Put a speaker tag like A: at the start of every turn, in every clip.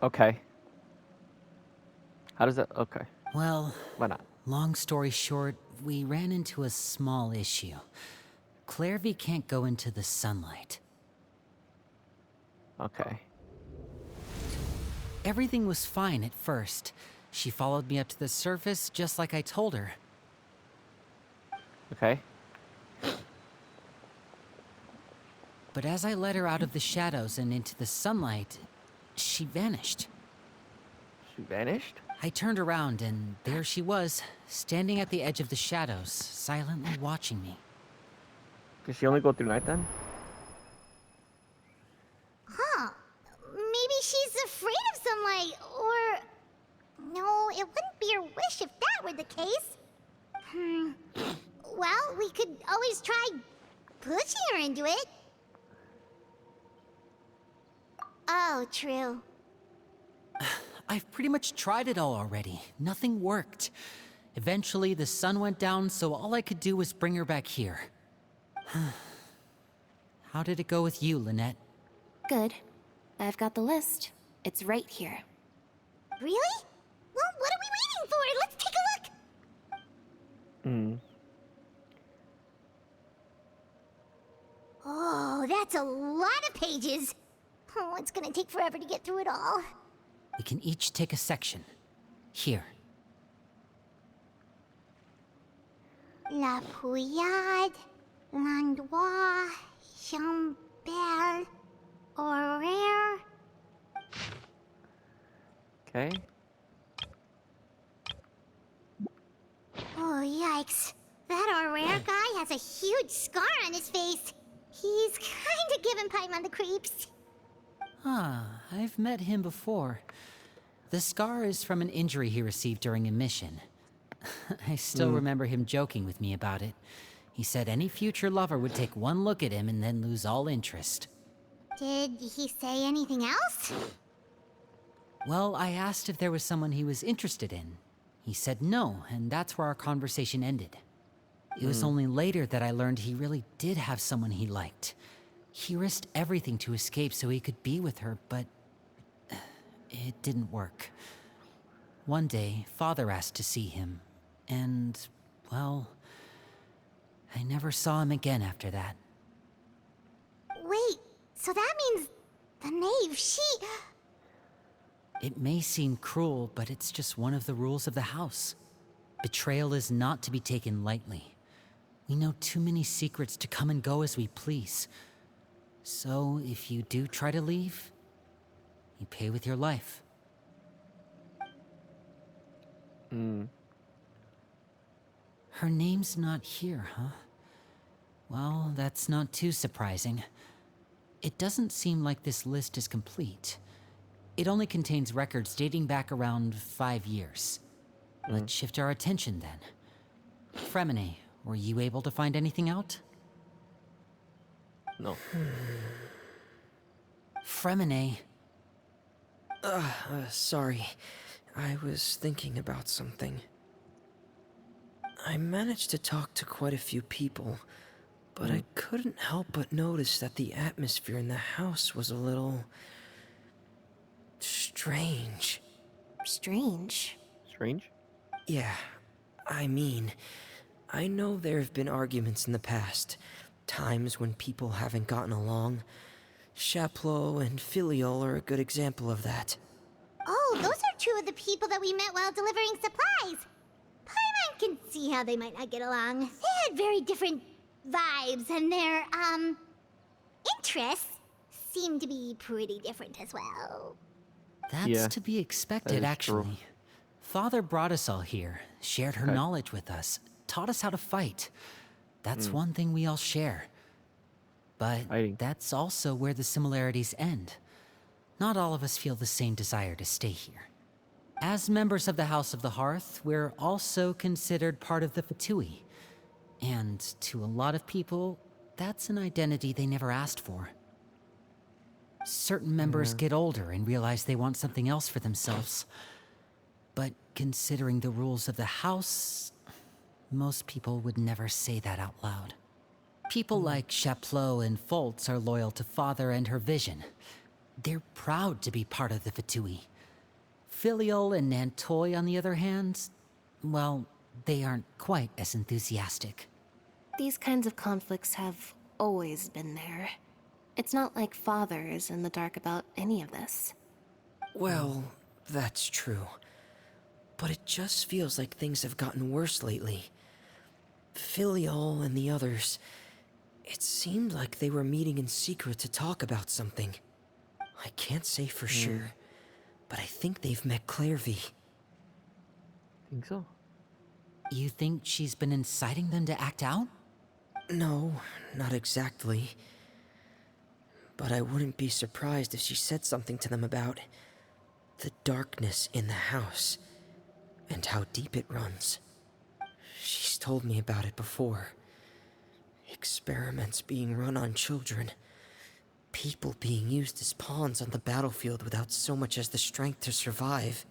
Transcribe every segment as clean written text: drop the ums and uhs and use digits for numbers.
A: Okay. How does that? Okay.
B: Well,
A: Why not?
B: long story short, we ran into a small issue. Clairvy can't go into the sunlight.
A: Okay.
B: Everything was fine at first. She followed me up to the surface just like I told her.
A: Okay.
B: But as I led her out of the shadows and into the sunlight, she vanished.
A: She vanished?
B: I turned around and there she was, standing at the edge of the shadows, silently watching me.
A: Did she only go through night then?
C: Huh. Maybe she's afraid of sunlight, or... No, it wouldn't be her wish if that were the case. Well, we could always try pushing her into it. Oh, true.
B: I've pretty much tried it all already. Nothing worked. Eventually, the sun went down, so all I could do was bring her back here. How did it go with you, Lynette?
D: Good. I've got the list. It's right here.
C: Really? Well, what are we waiting for? Let's take a look!
A: Hmm.
C: Oh, that's a lot of pages. Oh, it's gonna take forever to get through it all.
B: We can each take a section. Here.
C: La Pouillade, L'Endroit, Chambel, Horaire.
A: Okay.
C: Oh, yikes. That Horaire guy has a huge scar on his face. He's kinda giving Paimon the creeps.
B: I've met him before. The scar is from an injury he received during a mission. I still remember him joking with me about it. He said any future lover would take one look at him and then lose all interest.
C: Did he say anything else?
B: Well, I asked if there was someone he was interested in. He said no, and that's where our conversation ended. It was only later that I learned he really did have someone he liked. He risked everything to escape so he could be with her, but it didn't work. One day, Father asked to see him, and, well, I never saw him again after that.
C: Wait, so that means the knave, she...
B: It may seem cruel, but it's just one of the rules of the house. Betrayal is not to be taken lightly. We know too many secrets to come and go as we please. So, if you do try to leave, you pay with your life. Her name's not here, huh? Well, that's not too surprising. It doesn't seem like this list is complete. It only contains records dating back around 5 years. Let's shift our attention then. Fremine, were you able to find anything out?
A: No.
B: Fremine,
E: Sorry. I was thinking about something. I managed to talk to quite a few people, but I couldn't help but notice that the atmosphere in the house was a little... strange.
D: Strange.
A: Strange?
E: Yeah, I mean, I know there have been arguments in the past, times when people haven't gotten along. Chaplot and Filiol are a good example of that.
C: Oh, those are two of the people that we met while delivering supplies. Paimon can see how they might not get along. They had very different vibes, and their, interests seem to be pretty different as well.
B: that's
A: Yeah,
B: to be
A: that
B: expected,
A: is
B: actually.
A: true.
B: Father brought us all here, shared her
A: Okay.
B: knowledge with us, taught us how to fight. That's one thing we all share. But
A: Fighting.
B: that's also where the similarities end. Not all of us feel the same desire to stay here. As members of the House of the Hearth, we're also considered part of the pt2. And to a lot of people, that's an identity they never asked for. Certain members get older and realize they want something else for themselves. But considering the rules of the house, most people would never say that out loud. People like Chaplot and Foltz are loyal to Father and her vision. They're proud to be part of the pt2. Filial and Nantoy, on the other hand, well, they aren't quite as enthusiastic.
D: These kinds of conflicts have always been there. It's not like Father is in the dark about any of this.
E: Well, that's true. But it just feels like things have gotten worse lately. Filial and the others, it seemed like they were meeting in secret to talk about something. I can't say for sure, but I think they've met Clairvy.
A: Think so?
B: You think she's been inciting them to act out?
E: No, not exactly. But I wouldn't be surprised if she said something to them about the darkness in the house and how deep it runs. She's told me about it before. Experiments being run on children. People being used as pawns on the battlefield without so much as the strength to survive.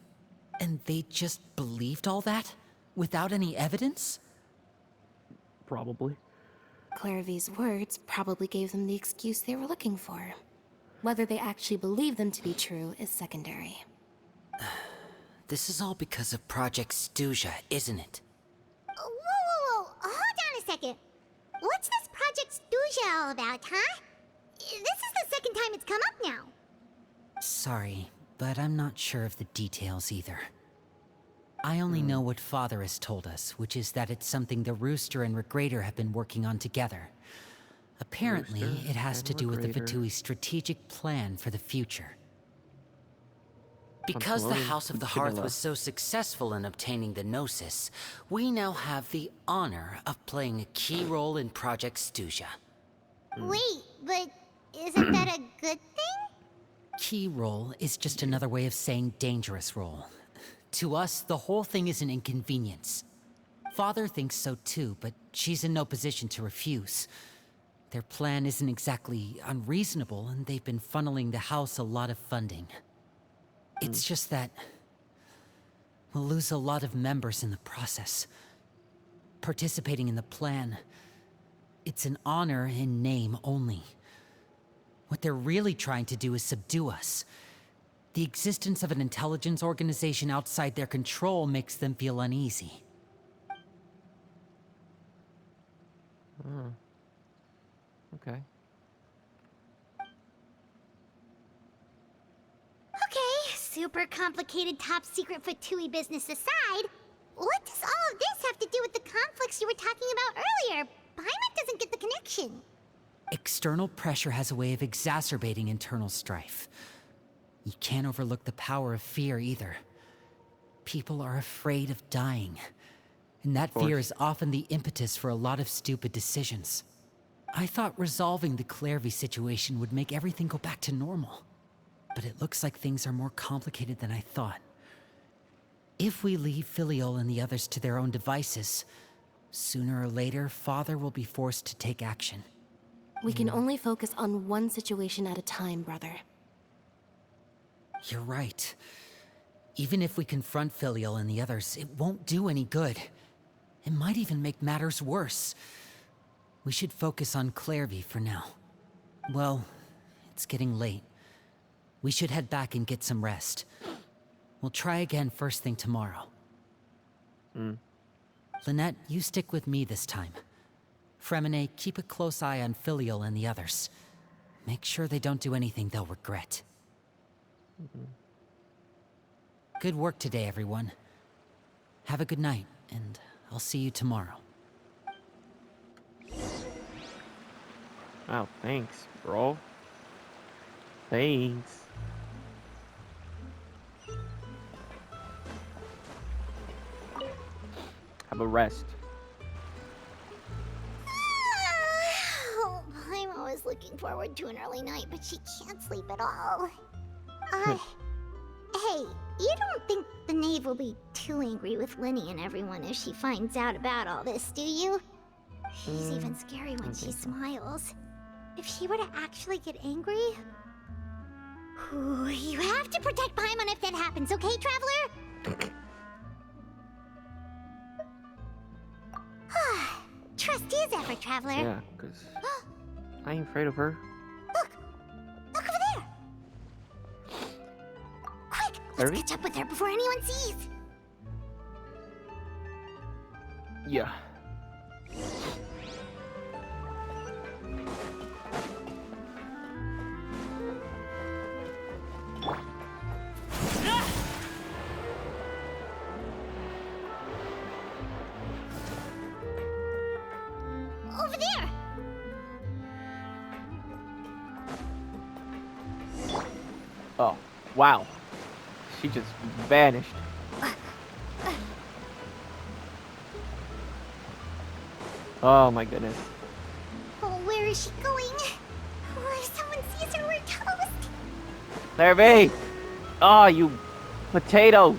B: And they just believed all that? Without any evidence?
A: Probably.
D: Clairvy's words probably gave them the excuse they were looking for. Whether they actually believe them to be true is secondary.
B: This is all because of Project Stuja, isn't it?
C: Whoa. Hold on a second. What's this Project Stuja all about, huh? This is the second time it's come up now.
B: Sorry, but I'm not sure of the details either. I only know what Father has told us, which is that it's something the Rooster and Regrator have been working on together. Apparently,
A: Rooster
B: it has
A: and
B: to do with the
A: Regrator.
B: Vatui's strategic plan for the future. Because the
A: Promoting
B: House of the
A: Vanilla.
B: Hearth was so successful in obtaining the Gnosis, we now have the honor of playing a key role in Project Stuja.
C: Wait, but isn't that a good thing?
B: Key role is just another way of saying dangerous role. To us, the whole thing is an inconvenience. Father thinks so too, but she's in no position to refuse. Their plan isn't exactly unreasonable, and they've been funneling the house a lot of funding. It's just that we'll lose a lot of members in the process. Participating in the plan, it's an honor in name only. What they're really trying to do is subdue us. The existence of an intelligence organization outside their control makes them feel uneasy.
A: Okay.
C: Okay, super complicated top secret Fatui business aside, what does all of this have to do with the conflicts you were talking about earlier? Paimon doesn't get the connection.
B: External pressure has a way of exacerbating internal strife. You can't overlook the power of fear either. People are afraid of dying, and that fear is often the impetus for a lot of stupid decisions. I thought resolving the Clairvy situation would make everything go back to normal, but it looks like things are more complicated than I thought. If we leave Filial and the others to their own devices, sooner or later, Father will be forced to take action.
D: We can only focus on one situation at a time, brother.
B: You're right. Even if we confront Filial and the others, it won't do any good. It might even make matters worse. We should focus on Clairvy for now. Well, it's getting late. We should head back and get some rest. We'll try again first thing tomorrow. Lynette, you stick with me this time. Fremine, keep a close eye on Filial and the others. Make sure they don't do anything they'll regret. Good work today, everyone. Have a good night, and I'll see you tomorrow.
A: Wow, thanks, bro. Thanks. Have a rest.
C: Oh, I'm always looking forward to an early night, but she can't sleep at all. Hey, you don't think the knave will be too angry with Linny and everyone if she finds out about all this, do you? She's even scary when she smiles. If she were to actually get angry... Ooh, you have to protect Paimon if that happens, okay, Traveler? Trust is ever, Traveler.
A: Yeah, because I ain't afraid of her.
C: Look over there. Quick, Let's
A: Harry?
C: catch up with her before anyone sees.
A: Yeah.
C: Over there!
A: Oh, wow. She just vanished. Oh my goodness.
C: Oh, where is she going? Oh, if someone sees her, we're toast.
A: Larry! Oh, you potato!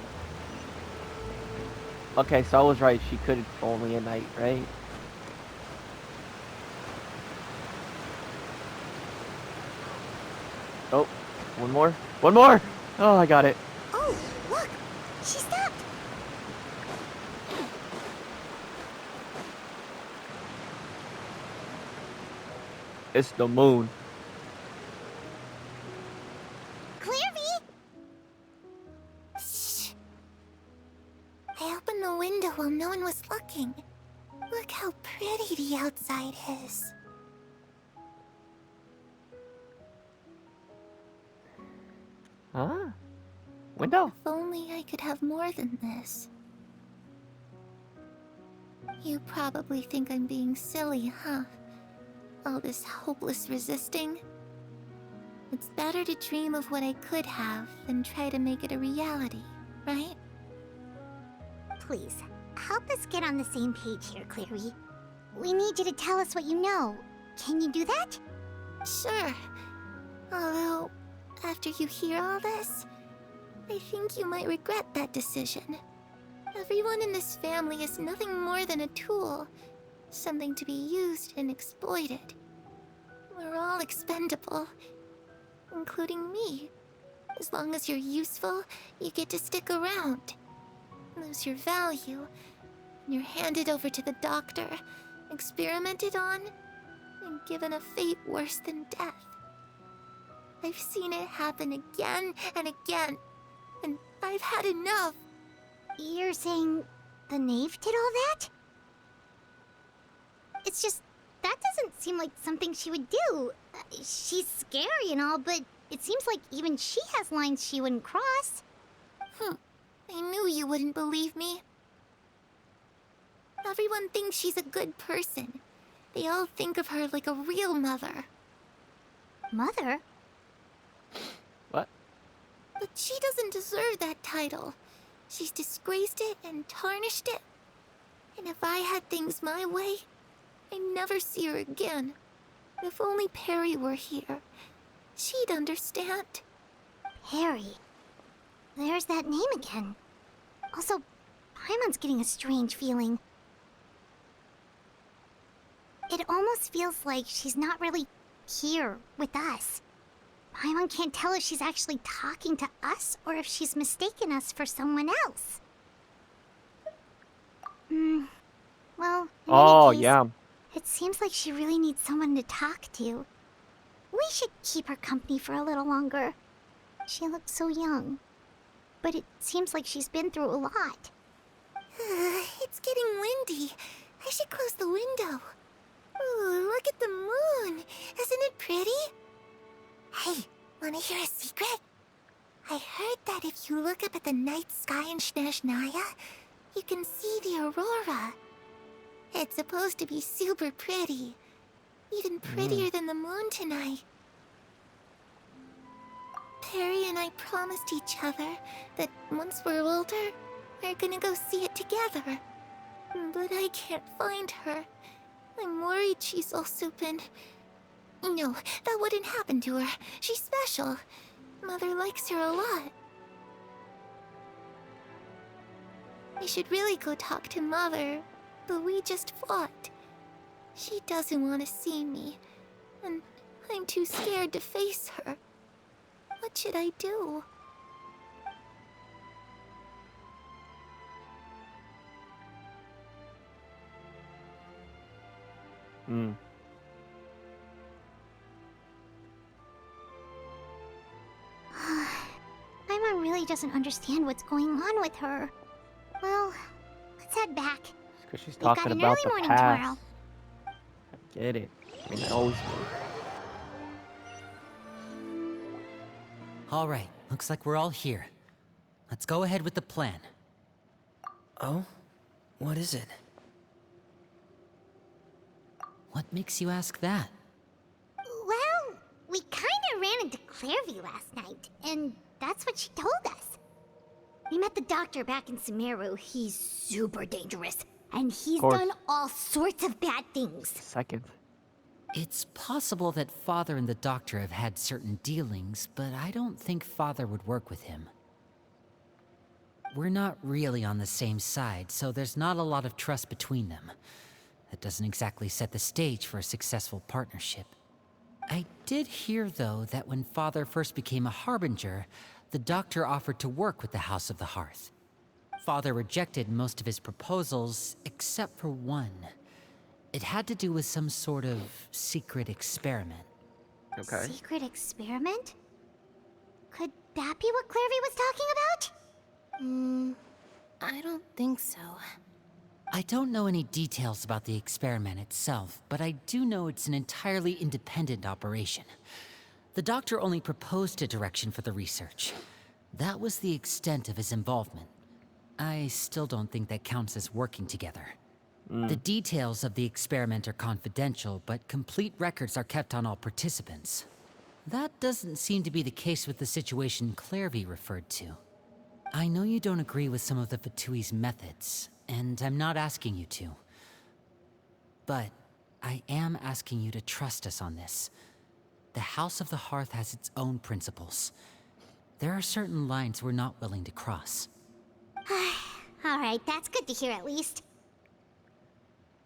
A: Okay, so I was right. She could only at night, right? Oh, one more. One more! Oh, I got it.
C: Oh, look! She stopped!
A: It's the moon.
C: Clearvy! Shh! I opened the window while no one was looking. Look how pretty the outside is.
A: Huh? Window.
C: If only I could have more than this. You probably think I'm being silly, huh? All this hopeless resisting. It's better to dream of what I could have than try to make it a reality, right? Please, help us get on the same page here, Clary. We need you to tell us what you know. Can you do that? Sure. Although, after you hear all this, I think you might regret that decision. Everyone in this family is nothing more than a tool. Something to be used and exploited. We're all expendable. Including me. As long as you're useful, you get to stick around. Lose your value, and you're handed over to the doctor, experimented on, and given a fate worse than death. I've seen it happen again and again, and I've had enough. You're saying the knave did all that? It's just, that doesn't seem like something she would do. She's scary and all, but it seems like even she has lines she wouldn't cross. I knew you wouldn't believe me. Everyone thinks she's a good person. They all think of her like a real mother. Mother?
A: What?
C: But she doesn't deserve that title. She's disgraced it and tarnished it. And if I had things my way, I'd never see her again. If only Perry were here, she'd understand. Perry? There's that name again. Also, Paimon's getting a strange feeling. It almost feels like she's not really here with us. Paimon can't tell if she's actually talking to us or if she's mistaken us for someone else. Well, in
A: Oh,
C: any case,
A: yeah.
C: it seems like she really needs someone to talk to. We should keep her company for a little longer. She looks so young. But it seems like she's been through a lot. It's getting windy. I should close the window. Ooh, look at the moon. Isn't it pretty? Hey, wanna hear a secret? I heard that if you look up at the night sky in Snezhnaya, you can see the aurora. It's supposed to be super pretty. Even prettier than the moon tonight. Perry and I promised each other that once we're older, we're gonna go see it together. But I can't find her. I'm worried she's also been... No, that wouldn't happen to her. She's special. Mother likes her a lot. I should really go talk to Mother, but we just fought. She doesn't want to see me, and I'm too scared to face her. What should I do? Paimon really Clary doesn't understand what's going on with her. Well, let's head back.
A: Because she's
C: We've got
A: talking
C: an
A: about
C: early
A: the
C: morning
A: past.
C: tomorrow.
A: Get it. I mean, I always do.
B: All right, looks like we're all here. Let's go ahead with the plan.
E: Oh? What is it?
B: What makes you ask that?
C: Well, we kinda ran into Clairvy last night, and that's what she told us. We met the doctor back in Sumeru. He's super dangerous, and he's
A: course.
C: done all sorts of bad things.
A: Second.
B: It's possible that Father and the Doctor have had certain dealings, but I don't think Father would work with him. We're not really on the same side, so there's not a lot of trust between them. That doesn't exactly set the stage for a successful partnership. I did hear, though, that when Father first became a Harbinger, the Doctor offered to work with the House of the Hearth. Father rejected most of his proposals, except for one. It had to do with some sort of secret experiment.
A: Okay.
C: Secret experiment? Could that be what Clairvy was talking about?
D: I don't think so.
B: I don't know any details about the experiment itself, but I do know it's an entirely independent operation. The Doctor only proposed a direction for the research. That was the extent of his involvement. I still don't think that counts as working together. The details of the experiment are confidential, but complete records are kept on all participants. That doesn't seem to be the case with the situation Clairvy referred to. I know you don't agree with some of the pt2's methods, and I'm not asking you to. But I am asking you to trust us on this. The House of the Hearth has its own principles. There are certain lines we're not willing to cross.
C: Alright, that's good to hear at least.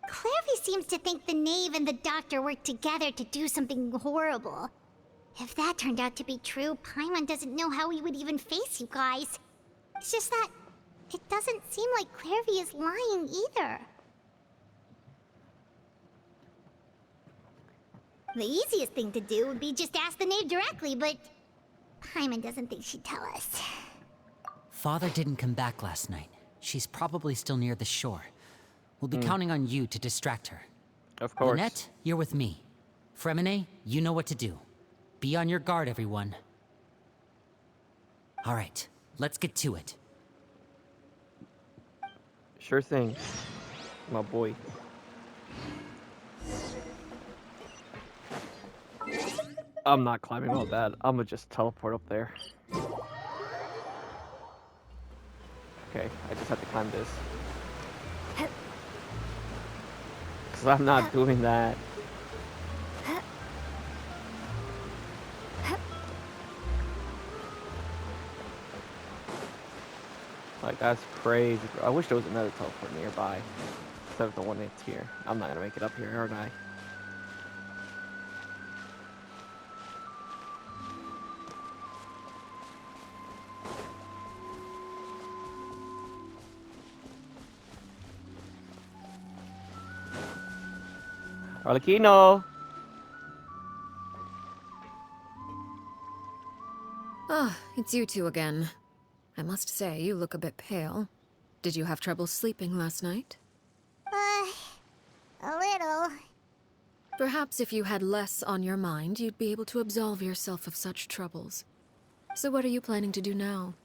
C: Clairvy seems to think the Knave and the Doctor worked together to do something horrible. If that turned out to be true, Paimon doesn't know how he would even face you guys. It's just that it doesn't seem like Clairvy is lying either. The easiest thing to do would be just ask the Knave directly, but Paimon doesn't think she'd tell us.
B: Father didn't come back last night. She's probably still near the shore. We'll be counting on you to distract her.
A: Of course.
B: Lynette, you're with me. Fremine, you know what to do. Be on your guard, everyone. All right, let's get to it.
A: Sure thing. My boy. I'm not climbing all that. I'm gonna just teleport up there. Okay, I just have to climb this. Because I'm not doing that. Like, that's crazy. I wish there was another teleport nearby. Instead of the one that's here. I'm not gonna make it up here, aren't I? Arlecchino!
F: Ah, it's you two again. I must say, you look a bit pale. Did you have trouble sleeping last night?
C: A little.
F: Perhaps if you had less on your mind, you'd be able to absolve yourself of such troubles. So what are you planning to do now?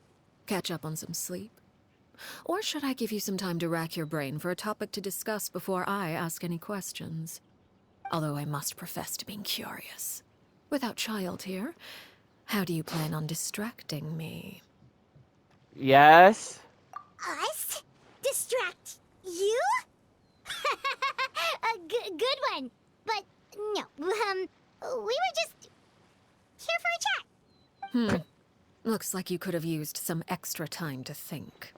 F: Catch up on some sleep? Or should I give you some time to rack your brain for a topic to discuss before I ask any questions? Although I must profess to being curious. Without Child here, how do you plan on distracting me?
A: Yes?
C: Us? Distract you? A good one. But no, we were just here for a chat.
F: Looks like you could have used some extra time to think.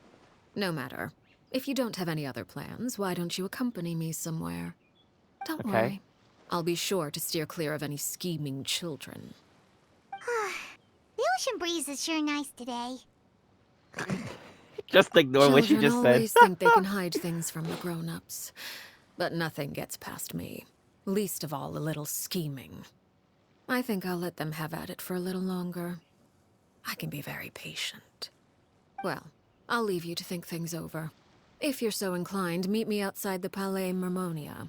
F: No matter. If you don't have any other plans, why don't you accompany me somewhere? Don't
A: Okay.
F: worry. I'll be sure to steer clear of any scheming children.
C: The ocean breeze is sure nice today.
A: Just ignore what you
F: Children
A: just said.
F: always think they can hide things from the grown-ups. But nothing gets past me. Least of all a little scheming. I think I'll let them have at it for a little longer. I can be very patient. Well, I'll leave you to think things over. If you're so inclined, meet me outside the Palais Mermonia.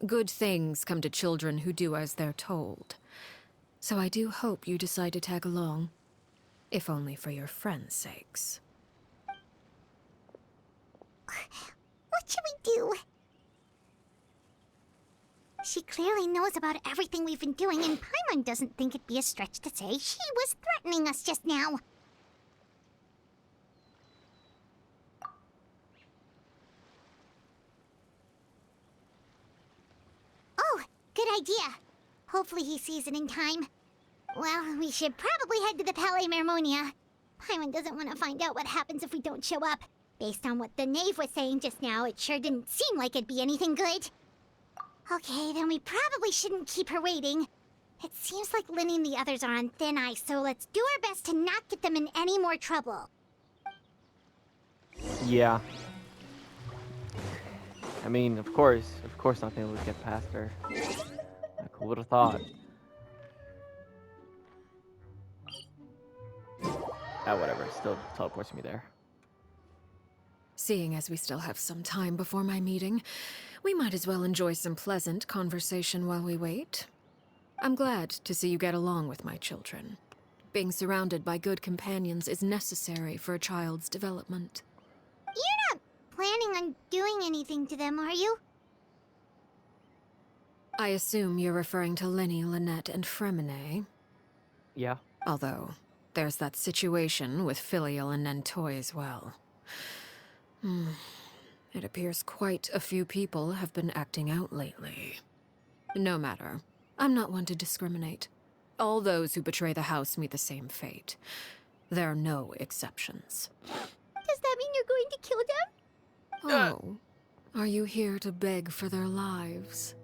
F: Good things come to children who do as they're told. So I do hope you decide to tag along. If only for your friends' sakes.
C: What should we do? She clearly knows about everything we've been doing, and Paimon doesn't think it'd be a stretch to say she was threatening us just now. Oh, good idea. Hopefully he sees it in time. Well, we should probably head to the Palais Mermonia. Paimon doesn't want to find out what happens if we don't show up. Based on what the knave was saying just now, it sure didn't seem like it'd be anything good. Okay, then we probably shouldn't keep her waiting. It seems like Linny and the others are on thin ice, so let's do our best to not get them in any more trouble.
A: Yeah. I mean, of course nothing would get past her. Who would have thought? Ah, whatever. Still teleports me there.
F: Seeing as we still have some time before my meeting, we might as well enjoy some pleasant conversation while we wait. I'm glad to see you get along with my children. Being surrounded by good companions is necessary for a child's development.
C: You're not planning on doing anything to them, are you?
F: I assume you're referring to Linny, Lynette, and Fremine.
A: Yeah.
F: Although, there's that situation with Filial and Nentoy as well. It appears quite a few people have been acting out lately. No matter. I'm not one to discriminate. All those who betray the house meet the same fate. There are no exceptions.
C: Does that mean you're going to kill them?
F: Oh, are you here to beg for their lives?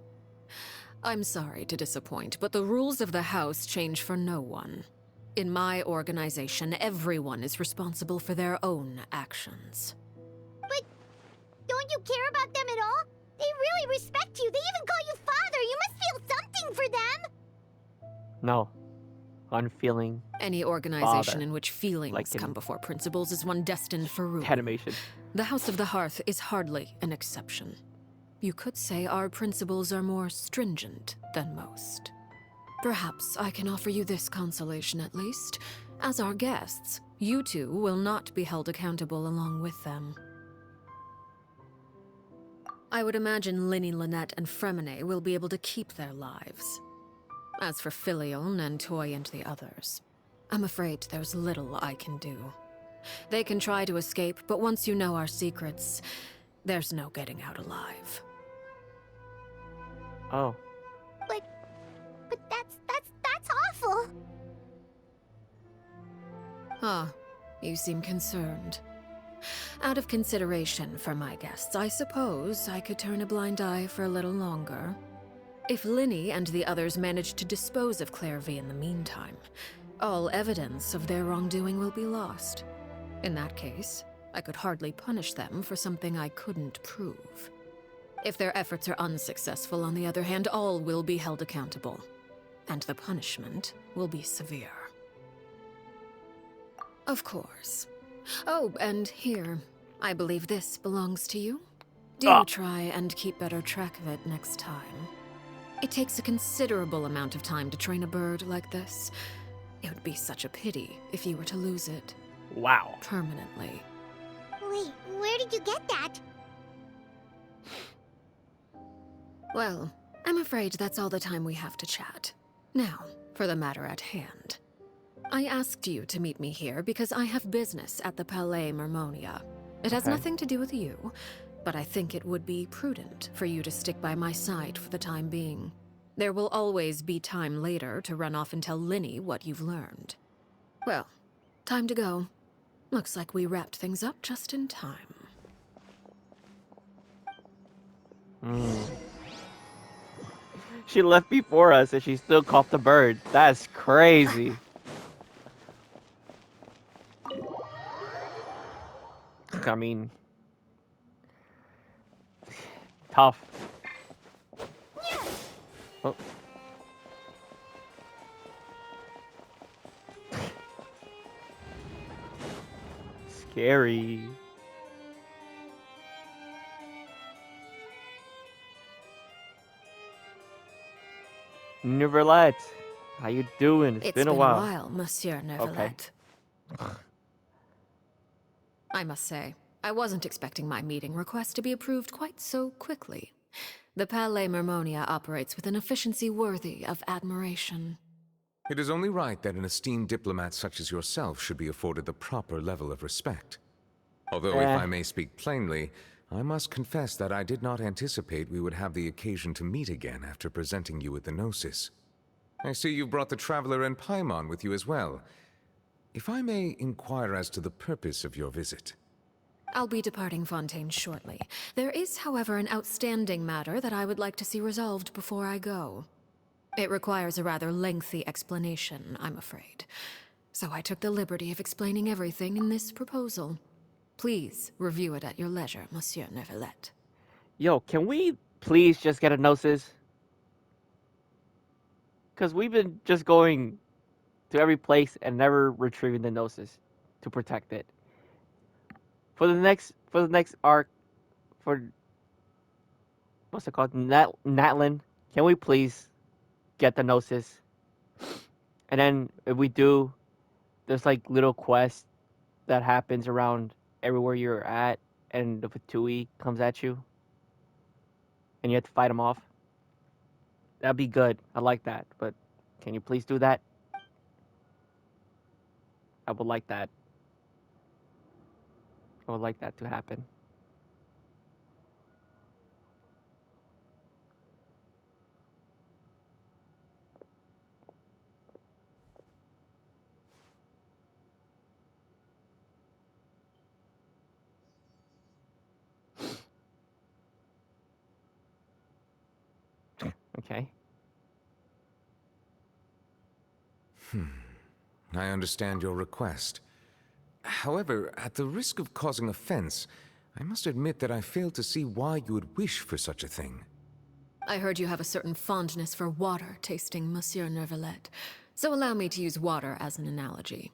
F: I'm sorry to disappoint, but the rules of the house change for no one. In my organization, everyone is responsible for their own actions.
C: But don't you care about them at all? They really respect you. They even call you father. You must feel something for them.
A: No. Unfeeling
F: Any organization
A: father,
F: in which feelings
A: like in
F: come before principles is one destined for ruin.
A: animation.
F: The House of the Hearth is hardly an exception. You could say our principles are more stringent than most. Perhaps I can offer you this consolation at least. As our guests, you two will not be held accountable along with them. I would imagine Linny, Lynette, and Fremine will be able to keep their lives. As for Filial, Nentoy, and the others, I'm afraid there's little I can do. They can try to escape, but once you know our secrets, there's no getting out alive.
A: Oh.
C: But that's awful.
F: Ah, you seem concerned. Out of consideration for my guests, I suppose I could turn a blind eye for a little longer. If Linny and the others manage to dispose of Clairvy in the meantime, all evidence of their wrongdoing will be lost. In that case, I could hardly punish them for something I couldn't prove. If their efforts are unsuccessful, on the other hand, all will be held accountable. And the punishment will be severe. Of course. Oh, and here. I believe this belongs to you. Do try and keep better track of it next time. It takes a considerable amount of time to train a bird like this. It would be such a pity if you were to lose it.
A: Wow.
F: Permanently.
C: Wait, where did you get that?
F: Well, I'm afraid that's all the time we have to chat. Now, for the matter at hand. I asked you to meet me here because I have business at the Palais Mermonia. It has nothing to do with you, but I think it would be prudent for you to stick by my side for the time being. There will always be time later to run off and tell Linny what you've learned. Well, time to go. Looks like we wrapped things up just in time.
A: She left before us and she still caught the bird. That's crazy. I mean, tough. Oh. scary. Neverlet, how you doing? It's been a while.
F: Monsieur
A: Okay.
F: Neverlet. I must say, I wasn't expecting my meeting request to be approved quite so quickly. The Palais Mermonia operates with an efficiency worthy of admiration.
G: It is only right that an esteemed diplomat such as yourself should be afforded the proper level of respect. Although, if I may speak plainly, I must confess that I did not anticipate we would have the occasion to meet again after presenting you with the Gnosis. I see you brought the Traveler and Paimon with you as well. If I may inquire as to the purpose of your visit.
F: I'll be departing Fontaine shortly. There is, however, an outstanding matter that I would like to see resolved before I go. It requires a rather lengthy explanation, I'm afraid. So I took the liberty of explaining everything in this proposal. Please review it at your leisure, Monsieur Neverlet.
A: Yo, can we please just get a Gnosis? Because we've been just going to every place and never retrieving the Gnosis to protect it. For the next arc, for what's it called, Natlin, can we please get the Gnosis? And then if we do, there's like little quests that happens around everywhere you're at, and the pt2 comes at you, and you have to fight them off. That'd be good. I like that. But can you please do that? I would like that. I would like that to happen. Okay.
G: I understand your request. However, at the risk of causing offense, I must admit that I fail to see why you would wish for such a thing.
F: I heard you have a certain fondness for water tasting, Monsieur Neverlet, so allow me to use water as an analogy.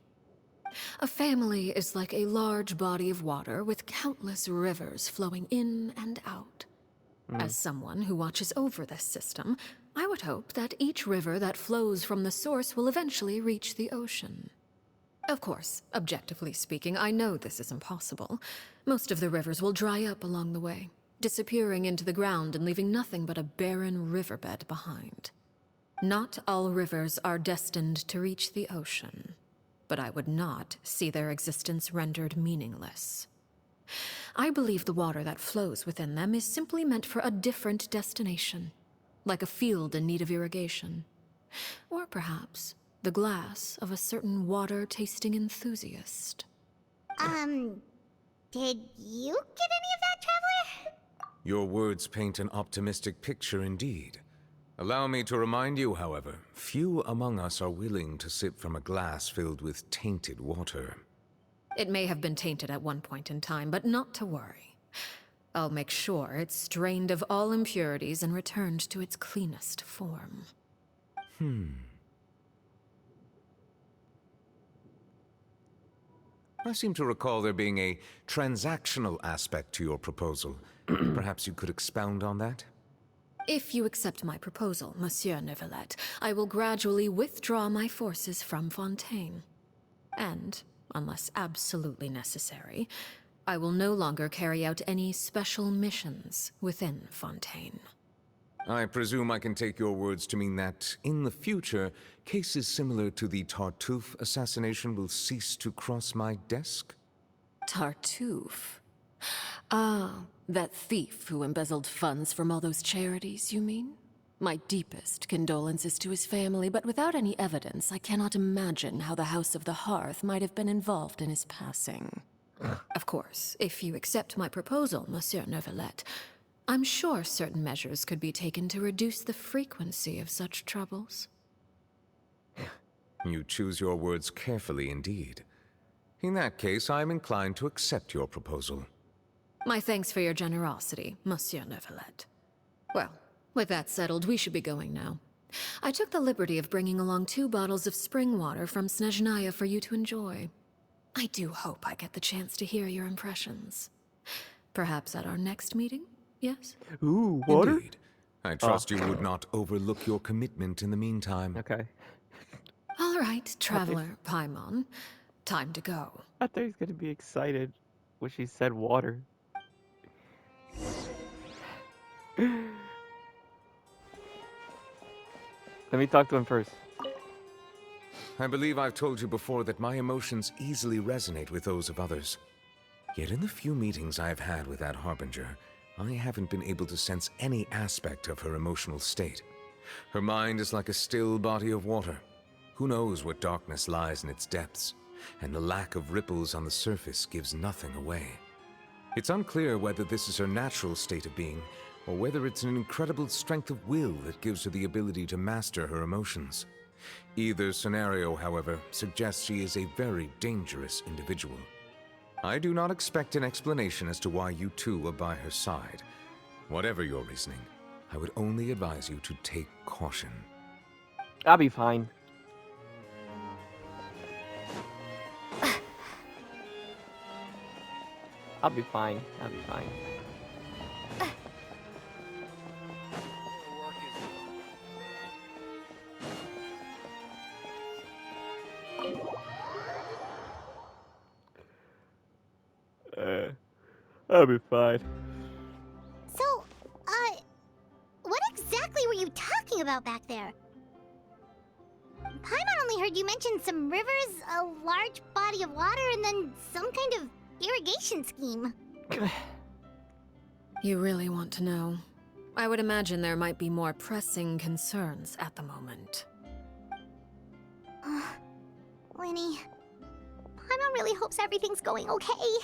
F: A family is like a large body of water with countless rivers flowing in and out. As someone who watches over this system, I would hope that each river that flows from the source will eventually reach the ocean. Of course, objectively speaking, I know this is impossible. Most of the rivers will dry up along the way, disappearing into the ground and leaving nothing but a barren riverbed behind. Not all rivers are destined to reach the ocean, but I would not see their existence rendered meaningless. I believe the water that flows within them is simply meant for a different destination, like a field in need of irrigation. Or perhaps the glass of a certain water-tasting enthusiast.
C: Did you get any of that, Traveler?
G: Your words paint an optimistic picture indeed. Allow me to remind you, however, few among us are willing to sip from a glass filled with tainted water.
F: It may have been tainted at one point in time, but not to worry. I'll make sure it's drained of all impurities and returned to its cleanest form.
G: I seem to recall there being a transactional aspect to your proposal. Perhaps you could expound on that?
F: If you accept my proposal, Monsieur Neverlet, I will gradually withdraw my forces from Fontaine. And, unless absolutely necessary, I will no longer carry out any special missions within Fontaine.
G: I presume I can take your words to mean that, in the future, cases similar to the Tartuffe assassination will cease to cross my desk?
H: Tartuffe? Ah, that thief who embezzled funds from all those charities, you mean? My deepest condolences to his family, but without any evidence, I cannot imagine how the House of the Hearth might have been involved in his passing.
F: Of course, if you accept my proposal, Monsieur Neverlet, I'm sure certain measures could be taken to reduce the frequency of such troubles.
G: You choose your words carefully indeed. In that case, I am inclined to accept your proposal.
F: My thanks for your generosity, Monsieur Neverlet. Well, with that settled, we should be going now. I took the liberty of bringing along 2 bottles of spring water from Snezhnaya for you to enjoy. I do hope I get the chance to hear your impressions. Perhaps at our next meeting, yes?
A: Ooh, water?
G: Indeed. I trust you would not overlook your commitment in the meantime.
A: Okay.
F: All right, Traveler Paimon. Time to go.
A: I thought he was gonna be excited when she said water. Let me talk to him first.
G: I believe I've told you before that my emotions easily resonate with those of others. Yet in the few meetings I've had with that Harbinger, I haven't been able to sense any aspect of her emotional state. Her mind is like a still body of water. Who knows what darkness lies in its depths, and the lack of ripples on the surface gives nothing away. It's unclear whether this is her natural state of being, or whether it's an incredible strength of will that gives her the ability to master her emotions. Either scenario, however, suggests she is a very dangerous individual. I do not expect an explanation as to why you two are by her side. Whatever your reasoning, I would only advise you to take caution.
A: I'll be fine. I'll be fine. I'll be fine. I'll be fine.
C: So, what exactly were you talking about back there? Paimon only heard you mention some rivers, a large body of water, and then some kind of irrigation scheme.
F: You really want to know? I would imagine there might be more pressing concerns at the moment.
C: Winnie, Paimon really hopes everything's going okay.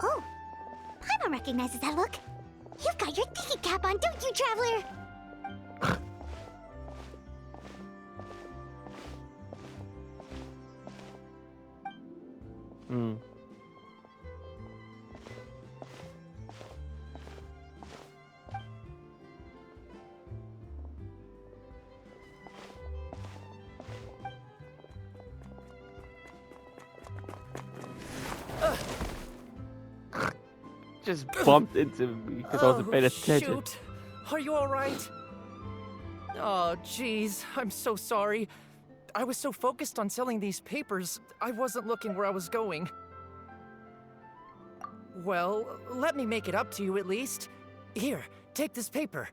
C: Oh, Paimon recognizes that look. You've got your thinking cap on, don't you, Traveler?
A: Hmm. Just bumped into me because I wasn't paying attention.
I: Shoot. Are you alright? Oh, jeez. I'm so sorry. I was so focused on selling these papers, I wasn't looking where I was going. Well, let me make it up to you at least. Here, take this paper.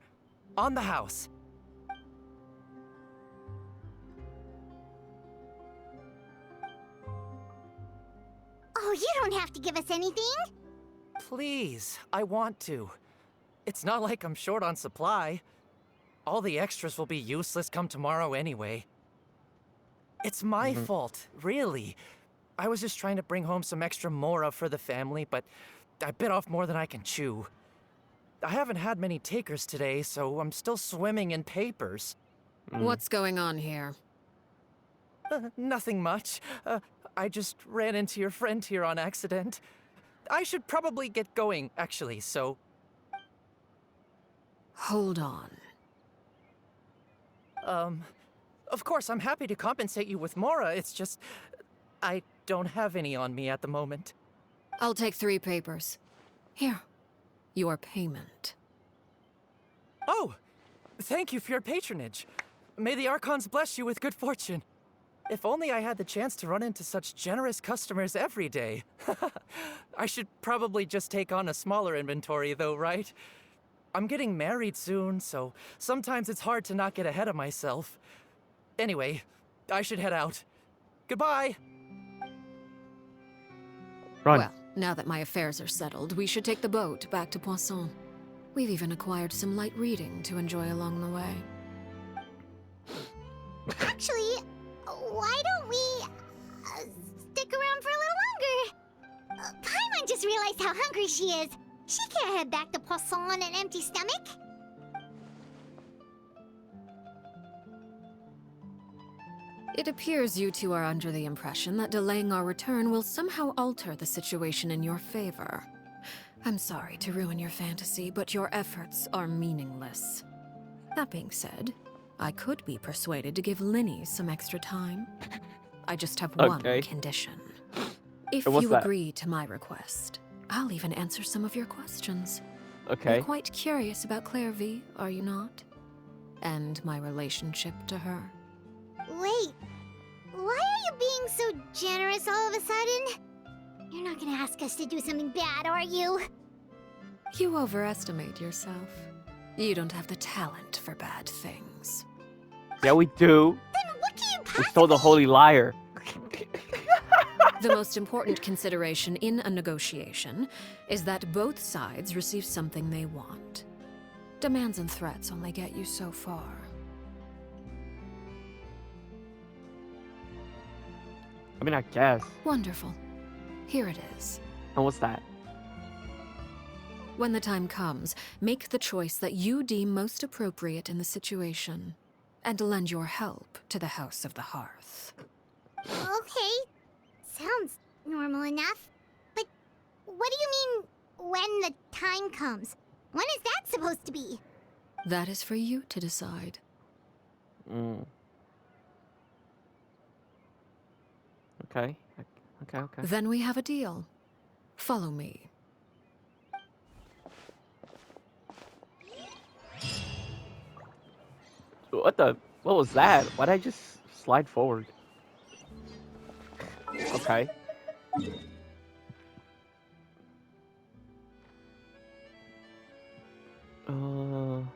I: On the house.
C: Oh, you don't have to give us anything.
I: Please, I want to. It's not like I'm short on supply. All the extras will be useless come tomorrow anyway. It's my fault, really. I was just trying to bring home some extra mora for the family, but I bit off more than I can chew. I haven't had many takers today, so I'm still swimming in papers.
F: What's going on here?
I: Nothing much. I just ran into your friend here on accident. I should probably get going, actually, so...
F: Hold on.
I: Of course, I'm happy to compensate you with mora, it's just... I don't have any on me at the moment.
F: I'll take 3 papers. Here. Your payment.
I: Oh! Thank you for your patronage. May the Archons bless you with good fortune. If only I had the chance to run into such generous customers every day. I should probably just take on a smaller inventory though, right? I'm getting married soon, so sometimes it's hard to not get ahead of myself. Anyway, I should head out. Goodbye!
A: Run.
F: Well, now that my affairs are settled, we should take the boat back to Poisson. We've even acquired some light reading to enjoy along the way.
C: Actually, why don't we stick around for a little longer? Paimon just realized how hungry she is. She can't head back to Poisson on an empty stomach.
F: It appears you two are under the impression that delaying our return will somehow alter the situation in your favor. I'm sorry to ruin your fantasy, but your efforts are meaningless. That being said, I could be persuaded to give Linny some extra time. I just have one
A: Okay.
F: condition. If
A: And what's
F: you
A: that?
F: agree to my request, I'll even answer some of your questions.
A: Okay.
F: You're quite curious about Clairvy, are you not? And my relationship to her.
C: Wait, why are you being so generous all of a sudden? You're not gonna ask us to do something bad, are you?
F: You overestimate yourself. You don't have the talent for bad things.
A: Yeah, we do.
C: Then what can you
A: We
C: possibly...
A: stole the holy liar.
F: The most important consideration in a negotiation is that both sides receive something they want. Demands and threats only get you so far.
A: I mean, I guess.
F: Wonderful. Here it is.
A: And what's that?
F: When the time comes, make the choice that you deem most appropriate in the situation, and lend your help to the House of the Hearth.
C: Okay, sounds normal enough. But what do you mean, when the time comes? When is that supposed to be?
F: That is for you to decide.
A: Mm. Okay. Okay.
F: Then we have a deal. Follow me.
A: What was that? Why'd I just slide forward? Okay. No,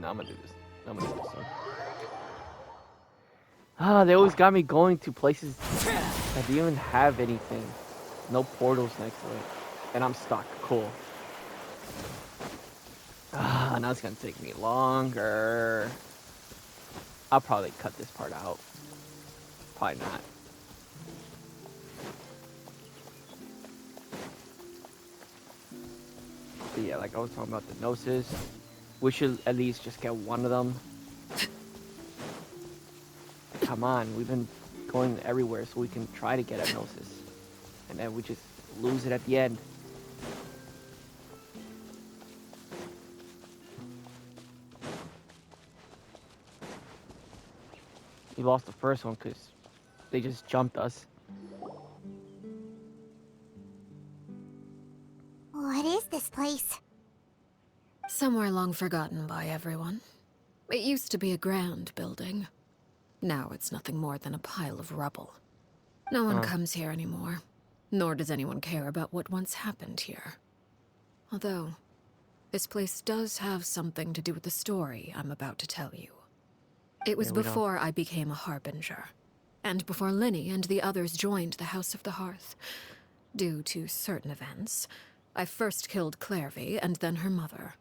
A: I'm gonna do this. I'm gonna do this one. They always got me going to places that didn't even have anything. No portals next to it. And I'm stuck. Cool. Now it's gonna take me longer. I'll probably cut this part out. Probably not. But yeah, like I was talking about the Gnosis. We should at least just get one of them. Come on, we've been going everywhere so we can try to get a Gnosis. And then we just lose it at the end. We lost the first one because they just jumped us.
C: What is this place?
F: Somewhere long forgotten by everyone. It used to be a grand building. Now it's nothing more than a pile of rubble. No one comes here anymore, nor does anyone care about what once happened here. Although, this place does have something to do with the story I'm about to tell you. It was before I became a Harbinger, and before Linny and the others joined the House of the Hearth. Due to certain events, I first killed Clairvy and then her mother.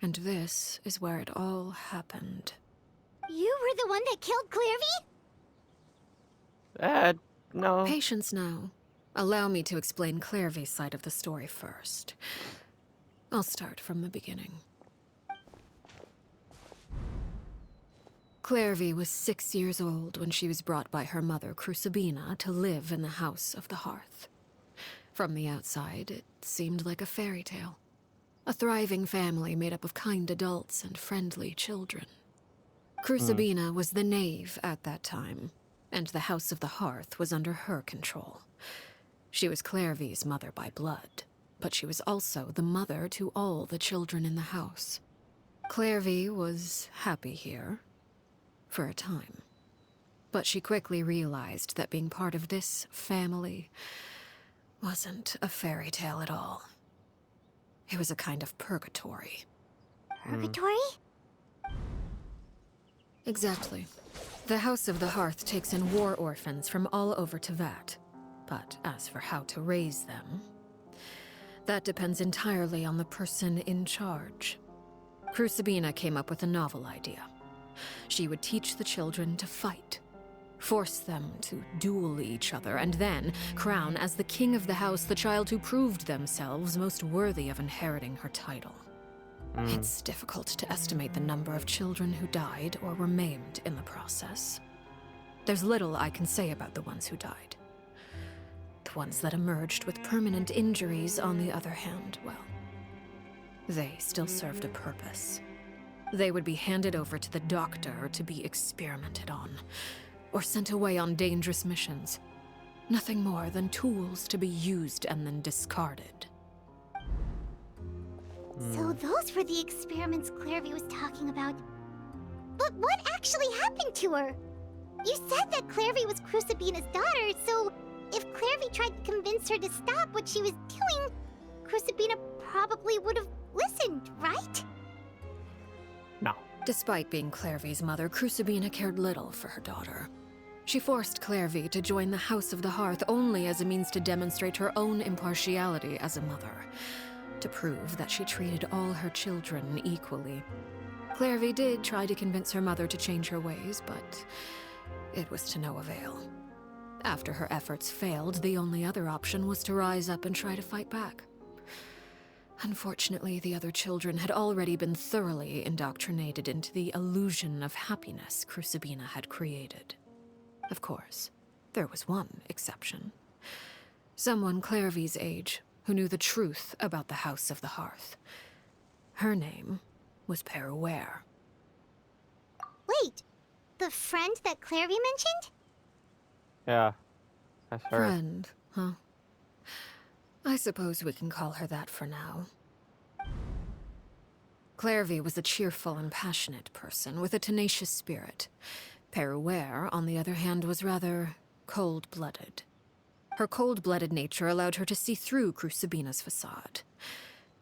F: And this is where it all happened.
C: You were the one that killed Clairvy?
A: No.
F: Patience now. Allow me to explain Clairvy's side of the story first. I'll start from the beginning. Clairvy was 6 years old when she was brought by her mother, Crucibina, to live in the House of the Hearth. From the outside, it seemed like a fairy tale. A thriving family made up of kind adults and friendly children. Crucibina was the knave at that time, and the House of the Hearth was under her control. She was Clairvy's mother by blood, but she was also the mother to all the children in the house. Clairvy was happy here, for a time. But she quickly realized that being part of this family wasn't a fairy tale at all. It was a kind of purgatory.
C: Purgatory?
F: Exactly. The House of the Hearth takes in war orphans from all over Teyvat. But as for how to raise them, that depends entirely on the person in charge. Crucibina came up with a novel idea. She would teach the children to fight, force them to duel each other, and then crown as the king of the house the child who proved themselves most worthy of inheriting her title. It's difficult to estimate the number of children who died or were maimed in the process. There's little I can say about the ones who died. The ones that emerged with permanent injuries, on the other hand, well, they still served a purpose. They would be handed over to the doctor to be experimented on, or sent away on dangerous missions. Nothing more than tools to be used and then discarded.
C: So those were the experiments Clairvy was talking about. But what actually happened to her? You said that Clairvy was Crucibina's daughter, so if Clairvy tried to convince her to stop what she was doing, Crucibina probably would have listened, right?
A: No.
F: Despite being Clairvy's mother, Crucibina cared little for her daughter. She forced Clairvy to join the House of the Hearth only as a means to demonstrate her own impartiality as a mother, to prove that she treated all her children equally. Clairvy did try to convince her mother to change her ways, but it was to no avail. After her efforts failed, the only other option was to rise up and try to fight back. Unfortunately, the other children had already been thoroughly indoctrinated into the illusion of happiness Crucibina had created. Of course, there was one exception. Someone Clairvy's age who knew the truth about the House of the Hearth. Her name was Peruere.
C: Wait, the friend that Clairvy mentioned?
A: Yeah, that's her.
F: Friend, huh? I suppose we can call her that for now. Clairvy was a cheerful and passionate person with a tenacious spirit. Peruere, on the other hand, was rather cold-blooded. Her cold-blooded nature allowed her to see through Crucibina's facade.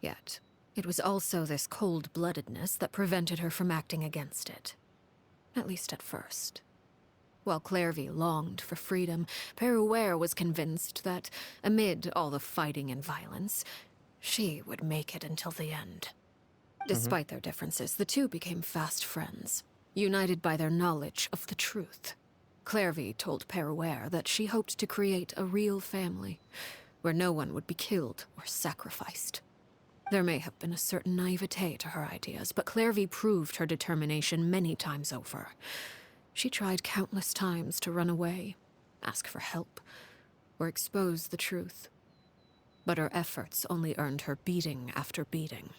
F: Yet, it was also this cold-bloodedness that prevented her from acting against it. At least at first. While Clairvy longed for freedom, Peruere was convinced that, amid all the fighting and violence, she would make it until the end. Despite their differences, the two became fast friends, united by their knowledge of the truth. Clairvy told Peruere that she hoped to create a real family, where no one would be killed or sacrificed. There may have been a certain naivete to her ideas, but Clairvy proved her determination many times over. She tried countless times to run away, ask for help, or expose the truth. But her efforts only earned her beating after beating.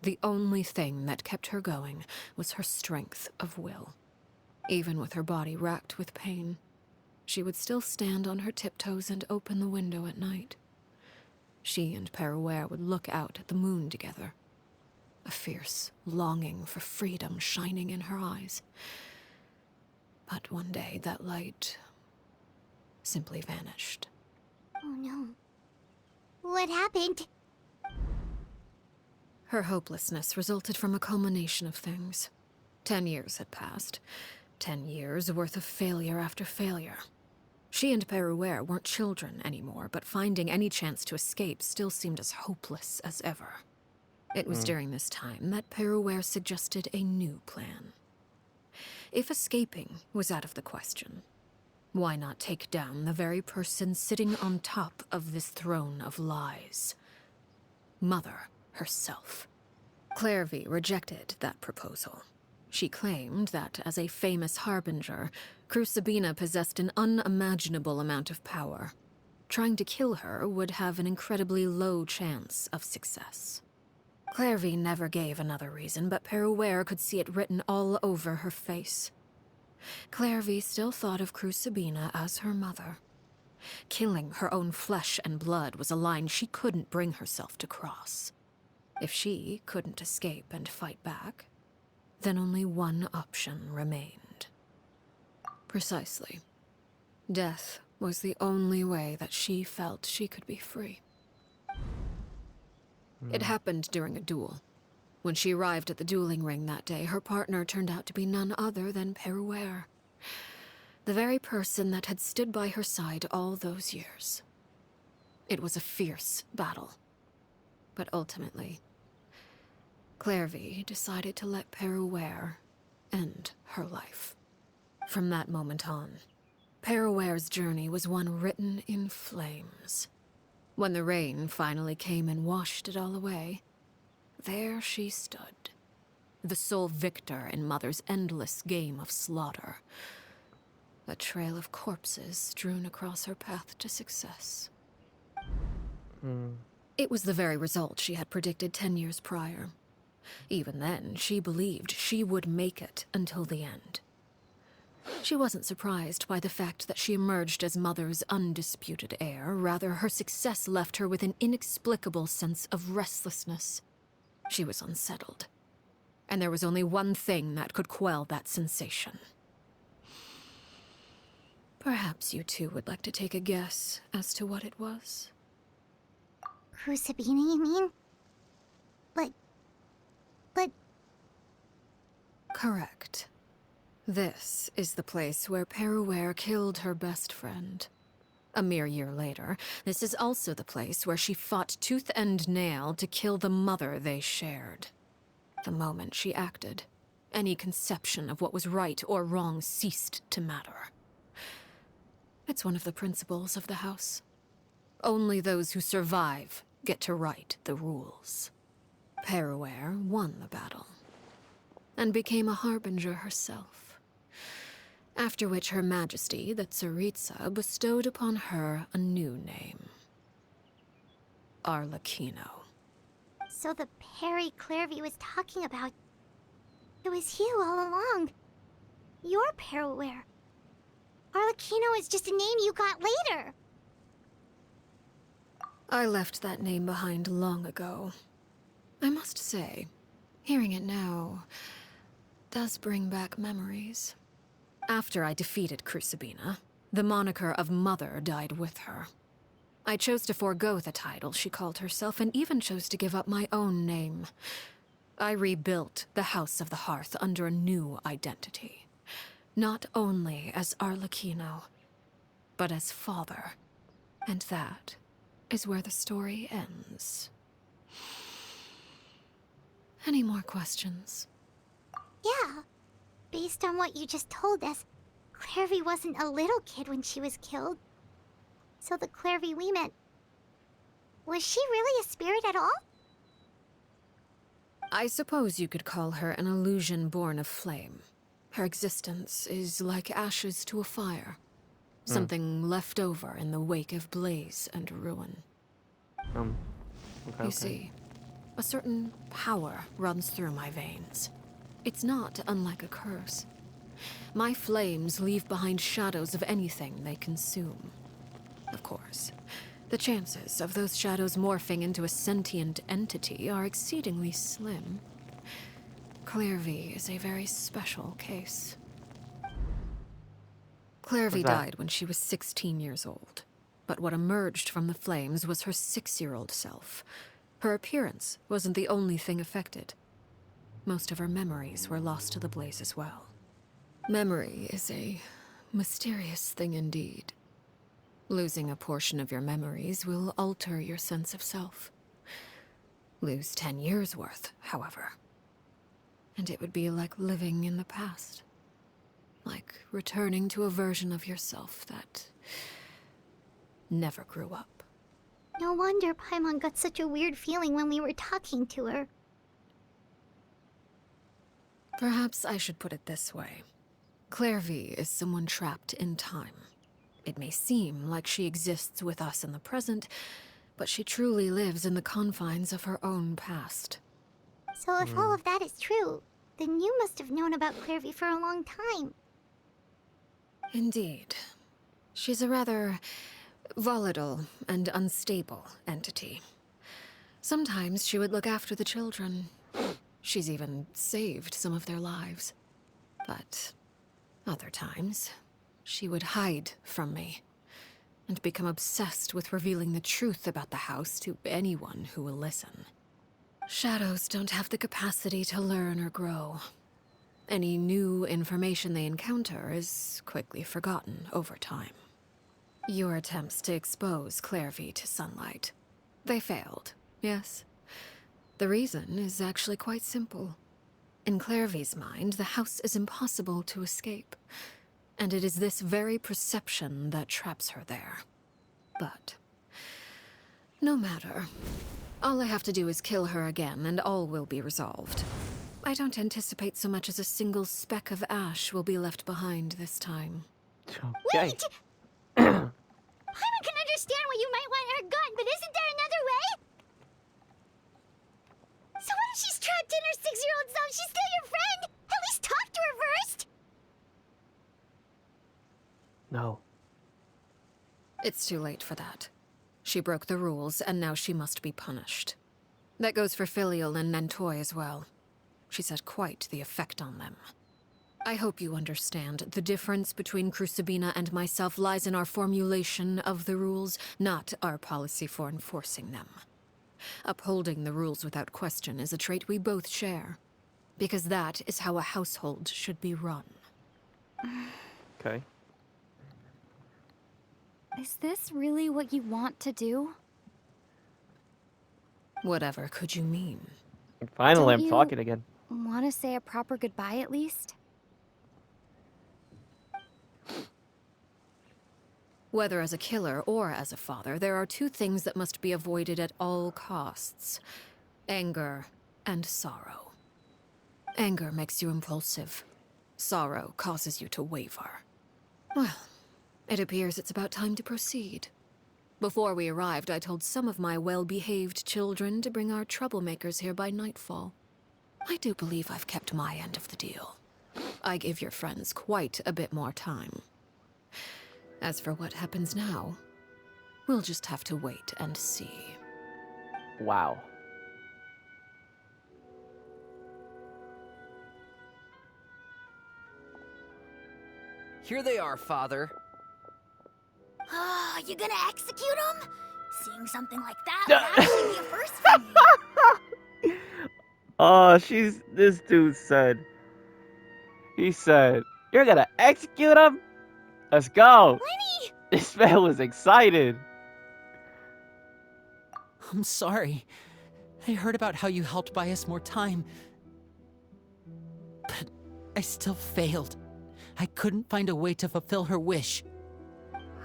F: The only thing that kept her going was her strength of will. Even with her body racked with pain, she would still stand on her tiptoes and open the window at night. She and Peruere would look out at the moon together, a fierce longing for freedom shining in her eyes. But one day that light simply vanished.
C: Oh no. What happened?
F: Her hopelessness resulted from a culmination of things. 10 years had passed. 10 years worth of failure after failure. She and Peruere weren't children anymore, but finding any chance to escape still seemed as hopeless as ever. It was during this time that Peruere suggested a new plan. If escaping was out of the question, why not take down the very person sitting on top of this throne of lies? Mother herself. Clairvy rejected that proposal. She claimed that, as a famous harbinger, Crucibina possessed an unimaginable amount of power. Trying to kill her would have an incredibly low chance of success. Clairvy never gave another reason, but Peruere could see it written all over her face. Clairvy still thought of Crucibina as her mother. Killing her own flesh and blood was a line she couldn't bring herself to cross. If she couldn't escape and fight back, then only one option remained. Precisely. Death was the only way that she felt she could be free. It happened during a duel. When she arrived at the dueling ring that day, her partner turned out to be none other than Peruere, the very person that had stood by her side all those years. It was a fierce battle. But ultimately, Clairvy decided to let Peruere end her life. From that moment on, Peruere's journey was one written in flames. When the rain finally came and washed it all away, there she stood, the sole victor in Mother's endless game of slaughter. A trail of corpses strewn across her path to success. It was the very result she had predicted 10 years prior. Even then, she believed she would make it until the end. She wasn't surprised by the fact that she emerged as Mother's undisputed heir. Rather, her success left her with an inexplicable sense of restlessness. She was unsettled. And there was only one thing that could quell that sensation. Perhaps you two would like to take a guess as to what it was?
C: Crucibina, you mean? But...
F: Correct. This is the place where Peruere killed her best friend. A mere year later, this is also the place where she fought tooth and nail to kill the mother they shared. The moment she acted, any conception of what was right or wrong ceased to matter. It's one of the principles of the house. Only those who survive get to write the rules. Peruere won the battle, and became a harbinger herself. After which Her Majesty, the Tsaritsa, bestowed upon her a new name. Arlecchino.
C: So the Perry Clairvy was talking about... It was you all along. You're Peruere. Arlecchino is just a name you got later.
F: I left that name behind long ago. I must say, hearing it now does bring back memories. After I defeated Crucibina, the moniker of Mother died with her. I chose to forego the title she called herself, and even chose to give up my own name. I rebuilt the House of the Hearth under a new identity. Not only as Arlecchino, but as father. And that is where the story ends. Any more questions?
C: Yeah. Based on what you just told us, Clairvy wasn't a little kid when she was killed. So the Clairvy we met... Was she really a spirit at all?
F: I suppose you could call her an illusion born of flame. Her existence is like ashes to a fire. Something left over in the wake of blaze and ruin. You see, a certain power runs through my veins. It's not unlike a curse. My flames leave behind shadows of anything they consume. Of course, the chances of those shadows morphing into a sentient entity are exceedingly slim. Clairvy is a very special case. Clairvy died when she was 16 years old. But what emerged from the flames was her 6-year-old self. Her appearance wasn't the only thing affected. Most of her memories were lost to the blaze as well. Memory is a mysterious thing indeed. Losing a portion of your memories will alter your sense of self. Lose 10 years' worth, however, and it would be like living in the past. Like returning to a version of yourself that never grew up.
C: No wonder Paimon got such a weird feeling when we were talking to her.
F: Perhaps I should put it this way. Clairvy is someone trapped in time. It may seem like she exists with us in the present, but she truly lives in the confines of her own past.
C: So if all of that is true, then you must have known about Clairvy for a long time.
F: Indeed. She's a rather volatile and unstable entity. Sometimes she would look after the children. She's even saved some of their lives. But other times, she would hide from me and become obsessed with revealing the truth about the house to anyone who will listen. Shadows don't have the capacity to learn or grow. Any new information they encounter is quickly forgotten over time. Your attempts to expose Clairvy to sunlight. They failed, yes. The reason is actually quite simple. In Clairvy's mind, the house is impossible to escape, and it is this very perception that traps her there. But no matter. All I have to do is kill her again, and all will be resolved. I don't anticipate so much as a single speck of ash will be left behind this time.
A: Okay.
C: Wait! Paimon can understand why you might want her gun, but isn't there another way? So what if she's trapped in her 6-year-old self? She's still your friend! At least talk to her first!
A: No.
F: It's too late for that. She broke the rules, and now she must be punished. That goes for Filial and Nantoy as well. She's had quite the effect on them. I hope you understand. The difference between Crucibina and myself lies in our formulation of the rules, not our policy for enforcing them. Upholding the rules without question is a trait we both share, because that is how a household should be run.
A: Okay.
J: Is this really what you want to do?
F: Whatever could you mean?
A: Finally,
J: Don't
A: I'm
J: you
A: talking again.
J: Want to say a proper goodbye at least?
F: Whether as a killer or as a father, there are two things that must be avoided at all costs: anger and sorrow. Anger makes you impulsive. Sorrow causes you to waver. Well, it appears it's about time to proceed. Before we arrived, I told some of my well-behaved children to bring our troublemakers here by nightfall. I do believe I've kept my end of the deal. I give your friends quite a bit more time. As for what happens now, we'll just have to wait and see.
A: Wow.
I: Here they are, Father.
C: Oh, you gonna execute him? Seeing something like that would actually be a first for me.
A: Oh, this dude said. He said, "You're gonna execute him? Let's go."
C: Lenny!
A: This man was excited.
B: I'm sorry. I heard about how you helped buy us more time. But I still failed. I couldn't find a way to fulfill her wish.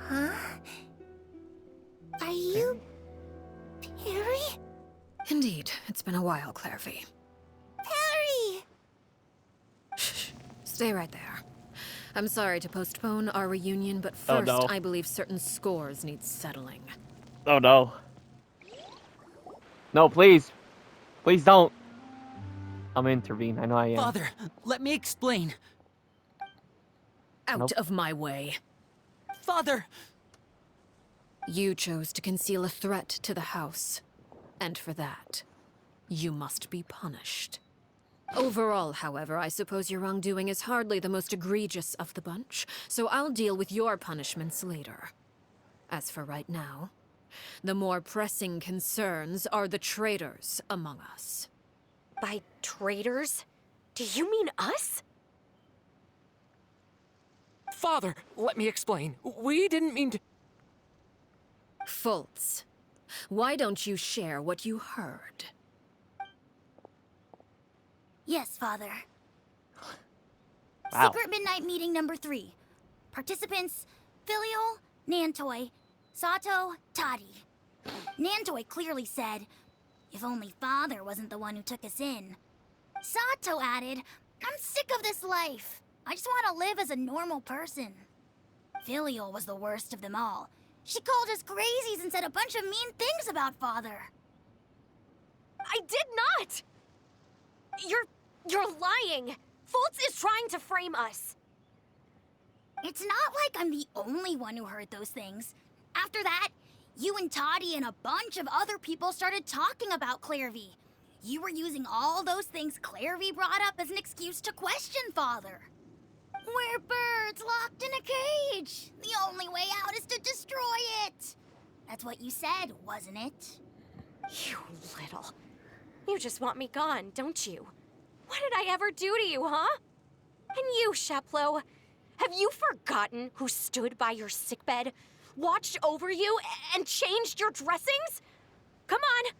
C: Huh? Are you... Perry?
F: Indeed, it's been a while, Clairvy.
C: Perry!
F: Shh. Stay right there. I'm sorry to postpone our reunion, but
A: Oh,
F: first,
A: no.
F: I believe certain scores need settling.
A: Oh no. No, please. Please don't. I'm gonna intervene. I know I am.
B: Father, let me explain.
F: Out
A: Nope.
F: of my way.
B: Father!
F: You chose to conceal a threat to the house. And for that, you must be punished. Overall, however, I suppose your wrongdoing is hardly the most egregious of the bunch, so I'll deal with your punishments later. As for right now, the more pressing concerns are the traitors among us.
K: By traitors? Do you mean us?
I: Father, let me explain. We didn't mean to...
F: Fultz, why don't you share what you heard?
C: Yes, Father.
A: Wow.
C: Secret Midnight Meeting number 3. Participants, Filial, Nantoy, Sato, Toddy. Nantoy clearly said, if only Father wasn't the one who took us in. Sato added, I'm sick of this life. I just want to live as a normal person. Filial was the worst of them all. She called us crazies and said a bunch of mean things about Father.
K: I did not! You're lying! Fultz is trying to frame us.
C: It's not like I'm the only one who heard those things. After that, you and Toddy and a bunch of other people started talking about Clairvy. You were using all those things Clairvy brought up as an excuse to question Father. We're birds locked in a cage. The only way out is to destroy it. That's what you said, wasn't it?
K: You little... You just want me gone, don't you? What did I ever do to you, huh? And you, Sheplo, have you forgotten who stood by your sickbed, watched over you, and changed your dressings? Come on,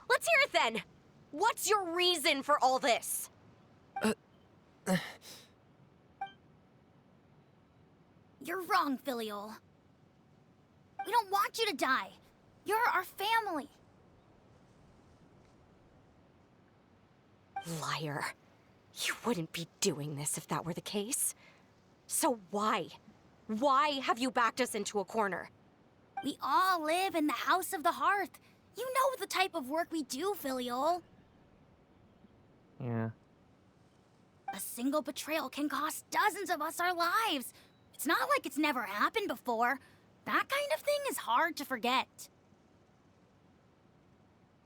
K: let's hear it then. What's your reason for all this?
C: You're wrong, Filial. We don't want you to die. You're our family.
K: Liar. You wouldn't be doing this if that were the case. So why? Why have you backed us into a corner?
L: We all live in the House of the Hearth. You know the type of work we do, Filiol.
A: Yeah.
L: A single betrayal can cost dozens of us our lives. It's not like it's never happened before. That kind of thing is hard to forget.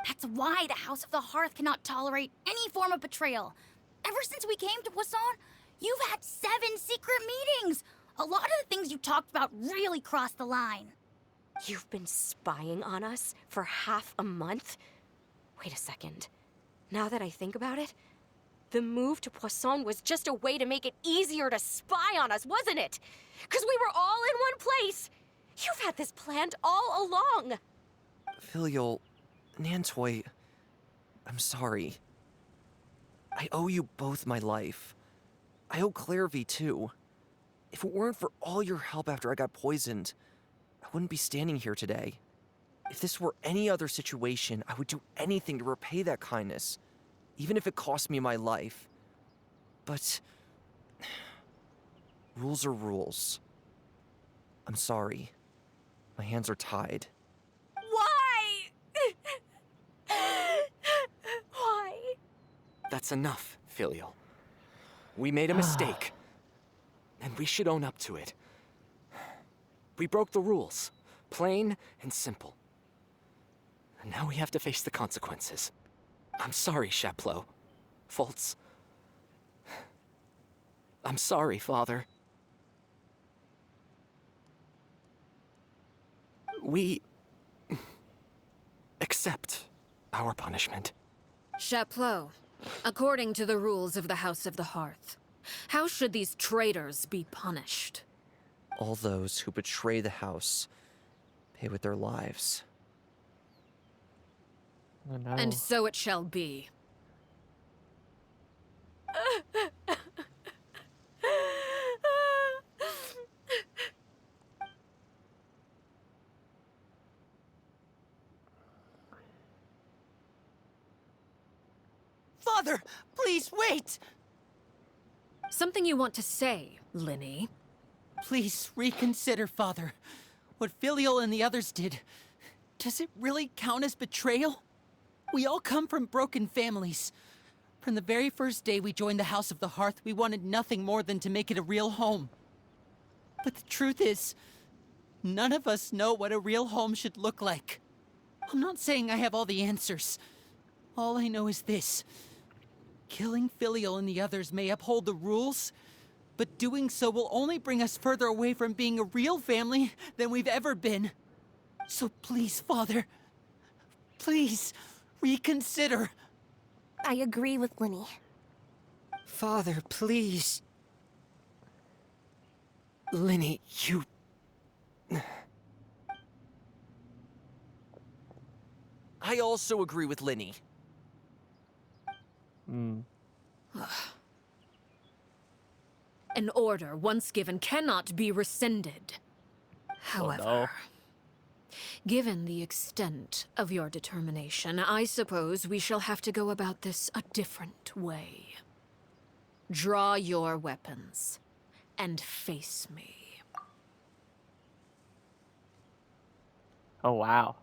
L: That's why the House of the Hearth cannot tolerate any form of betrayal. Ever since we came to Poisson, you've had 7 secret meetings. A lot of the things you talked about really crossed the line.
K: You've been spying on us for half a month? Wait a second. Now that I think about it, the move to Poisson was just a way to make it easier to spy on us, wasn't it? Because we were all in one place. You've had this planned all along.
I: Filial, Nantoy, I'm sorry. I owe you both my life. I owe Clairvy too. If it weren't for all your help after I got poisoned, I wouldn't be standing here today. If this were any other situation, I would do anything to repay that kindness, even if it cost me my life. But rules are rules. I'm sorry. My hands are tied.
K: Why? Why?
I: That's enough, Filial. We made a mistake, and we should own up to it. We broke the rules, plain and simple. And now we have to face the consequences. I'm sorry, Chapleau. Foltz. I'm sorry, Father. We accept our punishment.
F: Chapleau, according to the rules of the House of the Hearth, how should these traitors be punished?
I: All those who betray the house pay with their lives.
A: Oh, no.
F: And so it shall be.
I: Father, please wait!
F: Something you want to say, Linny?
M: Please reconsider, Father. What Filial and the others did, does it really count as betrayal? We all come from broken families. From the very first day we joined the House of the Hearth, we wanted nothing more than to make it a real home. But the truth is, none of us know what a real home should look like. I'm not saying I have all the answers. All I know is this. Killing Filial and the others may uphold the rules, but doing so will only bring us further away from being a real family than we've ever been. So please, Father, please, reconsider.
D: I agree with Linny.
I: Father, please. Linny, you... I also agree with Linny.
F: An order once given cannot be rescinded. However, given the extent of your determination, I suppose we shall have to go about this a different way. Draw your weapons and face me.
A: Oh, wow.